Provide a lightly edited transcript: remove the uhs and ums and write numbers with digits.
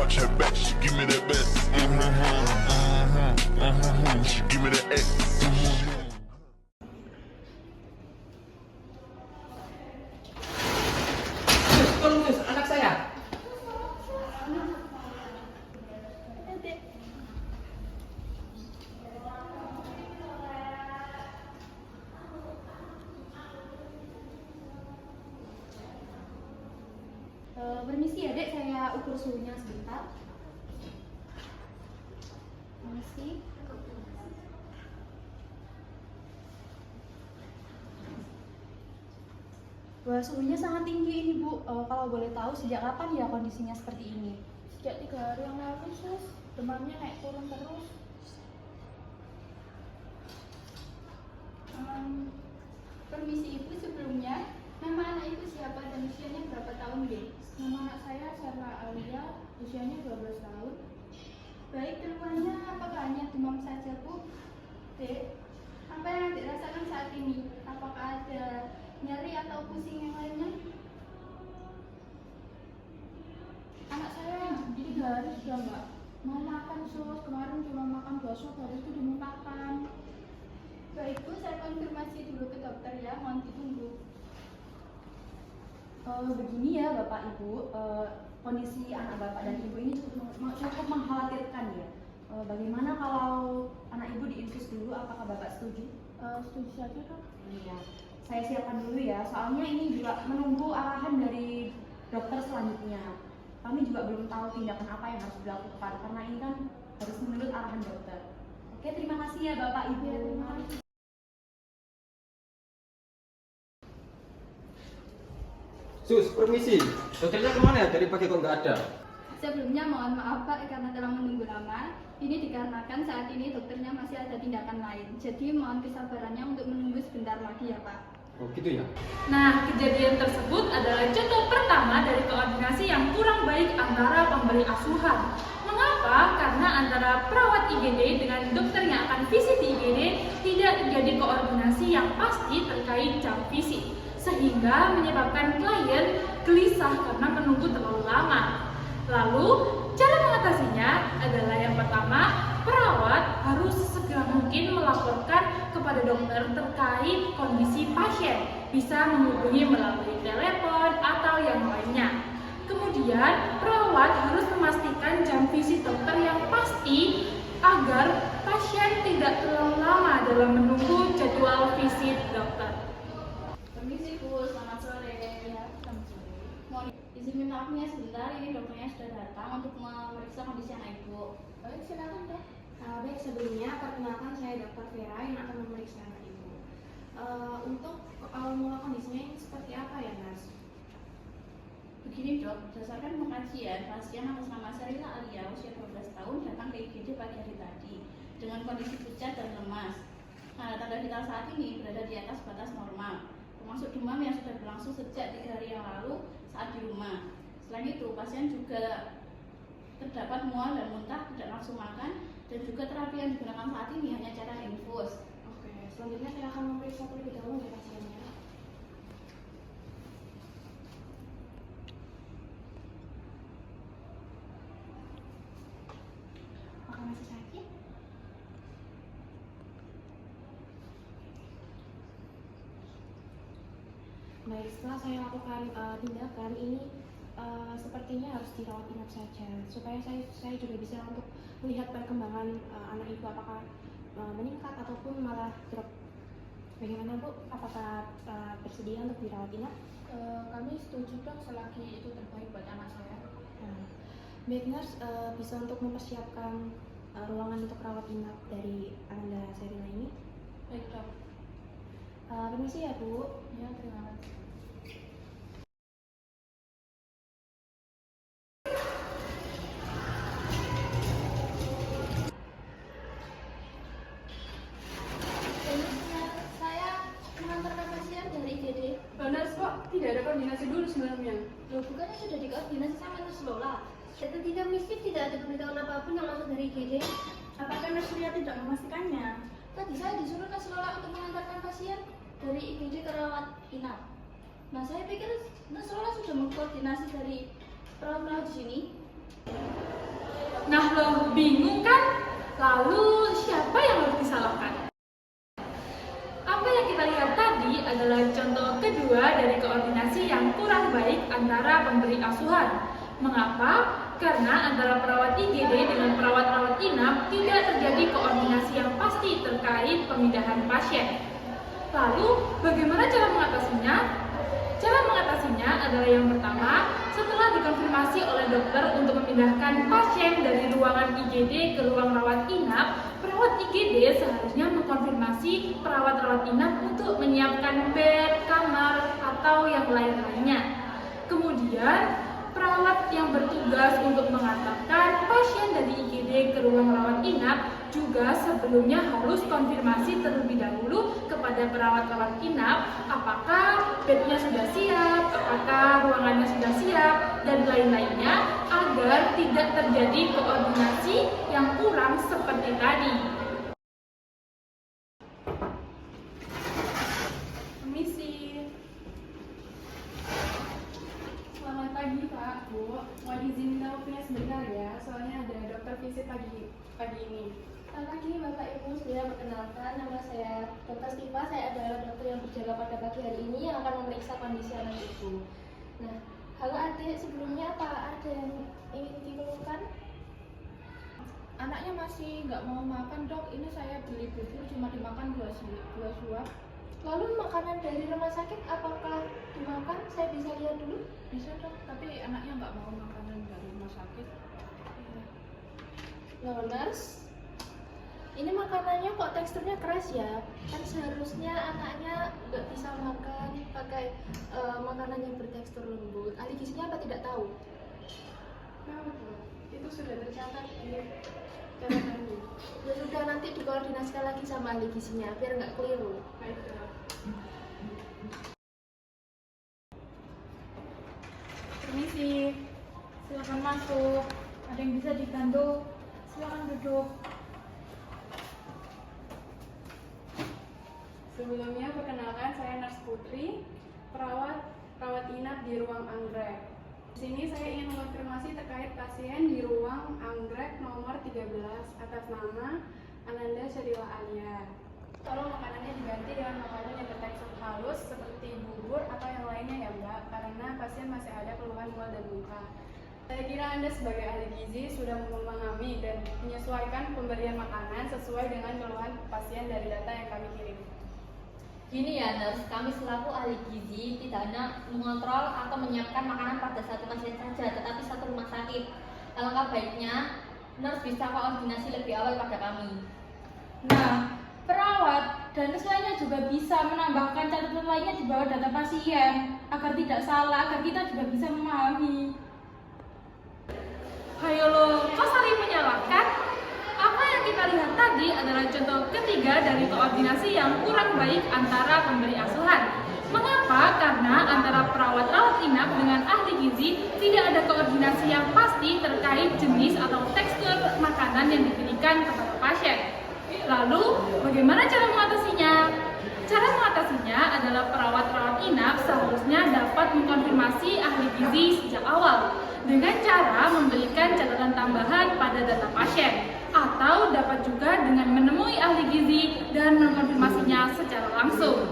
arch her back, she give me that back. She give me that X. Terus anak saya. Permisi ya dek, saya ukur suhunya sebentar. Permisi. Wah, suhunya sangat tinggi ini Bu. Kalau boleh tahu sejak kapan ya kondisinya seperti ini? Sejak 3 hari yang lalu, sus. Demamnya naik turun terus. Permisi Ibu, sebelumnya nama anak Ibu siapa dan usianya berapa tahun dek? Nama anak saya Sarah Alia, usianya 12 tahun. Baik, keluhannya apakah hanya demam saja Bu? Dek, apa yang dirasakan saat ini? Apakah ada nyeri atau pusing yang lainnya? Anak saya 3 hari sudah nggak mau makan, sus. Kemarin cuma makan bakso, habis itu dimuntahkan. Baik Bu, saya konfirmasi dulu ke dokter ya, mohon ditunggu. Begini ya Bapak Ibu, kondisi anak Bapak dan Ibu ini cukup mengkhawatirkan ya. Bagaimana kalau anak Ibu diinfus dulu, apakah Bapak setuju? Setuju saja, Dok. Iya, saya siapkan dulu ya, soalnya ini juga menunggu arahan dari dokter selanjutnya. Kami juga belum tahu tindakan apa yang harus dilakukan, karena ini kan harus menurut arahan dokter. Oke, terima kasih ya Bapak Ibu. Ya, terima kasih. Sus, permisi. Dokternya kemana ya? Dari pagi kok nggak ada? Sebelumnya mohon maaf Pak karena telah menunggu lama. Ini dikarenakan saat ini dokternya masih ada tindakan lain. Jadi mohon kesabarannya untuk menunggu sebentar lagi ya Pak. Oh gitu ya? Nah, kejadian tersebut adalah contoh pertama dari koordinasi yang kurang baik antara pemberi asuhan. Mengapa? Karena antara perawat IGD dengan dokter yang akan visit di IGD tidak terjadi koordinasi yang pasti terkait jam visit, sehingga menyebabkan klien gelisah karena menunggu terlalu lama. Lalu, cara mengatasinya adalah yang pertama, perawat harus sesegera mungkin melaporkan kepada dokter terkait kondisi pasien, bisa menghubungi melalui telepon atau yang lainnya. Kemudian, perawat harus memastikan jam visit dokter yang pasti agar pasien tidak terlalu lama dalam menunggu jadwal visit dokter. Permisi Bu, selamat sore. Ya, selamat sore. Mohon izin minta maafnya sebentar, ini dokternya sudah datang untuk memeriksa kondisi anak Ibu. Baik, silakan, Dok. Baik, sebelumnya perkenalkan saya Dr. Vera yang akan memeriksa anak Ibu. Untuk awal mula kondisinya ini seperti apa ya, Nas? Begini dok, berdasarkan pengkajian, pasien atas nama Sarila Alia usia 12 tahun datang ke IGD pagi hari tadi dengan kondisi pucat dan lemas. Tanda vital saat ini berada di atas batas normal, termasuk demam yang sudah berlangsung sejak 3 hari yang lalu saat di rumah. Selain itu, pasien juga terdapat mual dan muntah, tidak langsung makan, dan juga terapi yang digunakan saat ini hanya cara infus. Oke, selanjutnya saya akan memeriksa terlebih dahulu ya pasiennya. Apakah masih sakit? Baik, setelah saya lakukan tindakan ini sepertinya harus dirawat inap saja supaya saya juga bisa untuk melihat perkembangan anak Ibu apakah meningkat ataupun malah drop. Bagaimana Bu? Apakah bersedia untuk dirawat inap? Kami setuju, Dok, selagi itu terbaik buat anak saya. Baik, Nurse, bisa untuk mempersiapkan ruangan untuk rawat inap dari Ananda Serina ini. Baik, Dok. Permisi ya Bu. Ya, terima kasih. Saya mengantarkan pasien dari IGD. Benar kok, tidak ada koordinasi dulu sebelumnya. Loh, bukannya sudah dikoordinasi sama Nurse Lola? Saya tidak miskin, tidak ada pemberitahuan apapun yang masuk dari IGD. Apakah Nurse Lia tidak memastikannya? Tadi saya disuruh Nurse Lola untuk mengantarkan pasien dari IGD ke rawat inap. Nah, saya pikir Nurse Lola sudah mengkoordinasi dari perawat-perawat di sini. Nah lo, bingung kan? Lalu siapa yang harus disalahkan? Apa yang kita lihat tadi adalah contoh kedua dari koordinasi yang kurang baik antara pemberi asuhan. Mengapa? Karena antara perawat IGD dengan perawat rawat inap tidak terjadi koordinasi yang pasti terkait pemindahan pasien. Lalu, bagaimana cara mengatasinya? Cara mengatasinya adalah yang pertama, setelah dikonfirmasi oleh dokter untuk memindahkan pasien dari ruangan IGD ke ruang rawat inap, perawat IGD seharusnya mengkonfirmasi perawat rawat inap untuk menyiapkan bed, kamar, atau yang lain-lainnya. Kemudian, perawat yang bertugas untuk mengantarkan pasien dari IGD ke ruang rawat inap juga sebelumnya harus konfirmasi terlebih dahulu kepada perawat rawat inap apakah bednya sudah siap, apakah ruangannya sudah siap, dan lain-lainnya agar tidak terjadi koordinasi yang kurang seperti tadi. Permisi. Selamat pagi Pak, Bu. Mau izin telepon sebentar ya, soalnya ada dokter visit pagi ini. Selamat pagi Bapak Ibu, saya perkenalkan nama saya Dr. Stiva. Saya adalah dokter yang berjaga pada pagi hari ini yang akan memeriksa kondisi anak Ibu. Nah, halo adik, sebelumnya apa ada yang ingin dikeluhkan? Anaknya masih nggak mau makan dok, ini saya beli bubur cuma dimakan dua suap. Lalu makanan dari rumah sakit apakah dimakan? Saya bisa lihat dulu? Bisa dok, tapi anaknya nggak mau makanan dari rumah sakit. Loh, nurse, ini makanannya kok teksturnya keras ya? Kan seharusnya anaknya nggak bisa makan pakai makanan yang bertekstur lembut. Ahli gizinya apa tidak tahu? Nah, betul. Itu sudah tercatat di catatannya. Ya sudah, nanti dikoordinasikan lagi sama ahli gizinya biar nggak keliru. Baik, Dok. Permisi, silakan masuk. Ada yang bisa dibantu? Silakan duduk. Sebelumnya perkenalkan saya Nurse Putri, perawat inap di ruang anggrek. Di sini saya ingin mengonfirmasi terkait pasien di ruang anggrek nomor 13 atas nama Ananda Sherila Alia. Tolong makanannya diganti dengan makanan yang bertekstur halus seperti bubur atau yang lainnya ya Mbak, karena pasien masih ada keluhan mual dan muntah. Saya kira Anda sebagai ahli gizi sudah memahami dan menyesuaikan pemberian makanan sesuai dengan keluhan pasien dari data yang kami kirim. Gini ya nurse, kami selaku ahli gizi tidak hanya mengontrol atau menyiapkan makanan pada satu pasien saja, tetapi satu rumah sakit. Alangkah baiknya nurse bisa koordinasi lebih awal pada kami. Nah, perawat dan nurse lainnya juga bisa menambahkan catatan lainnya di bawah data pasien agar tidak salah, agar kita juga bisa memahami. Hayo lo, kok saling menyalahkan? Apa yang kita lihat tadi adalah contoh ketiga dari koordinasi yang kurang baik antara pemberi asuhan. Mengapa? Karena antara perawat rawat inap dengan ahli gizi tidak ada koordinasi yang pasti terkait jenis atau tekstur makanan yang diberikan kepada pasien. Lalu, bagaimana cara mengatasinya? Cara mengatasinya adalah perawat rawat inap seharusnya dapat mengkonfirmasi ahli gizi sejak awal dengan cara memberikan catatan tambahan pada data pasien, atau dapat juga dengan menemui ahli gizi dan mengkonfirmasinya secara langsung.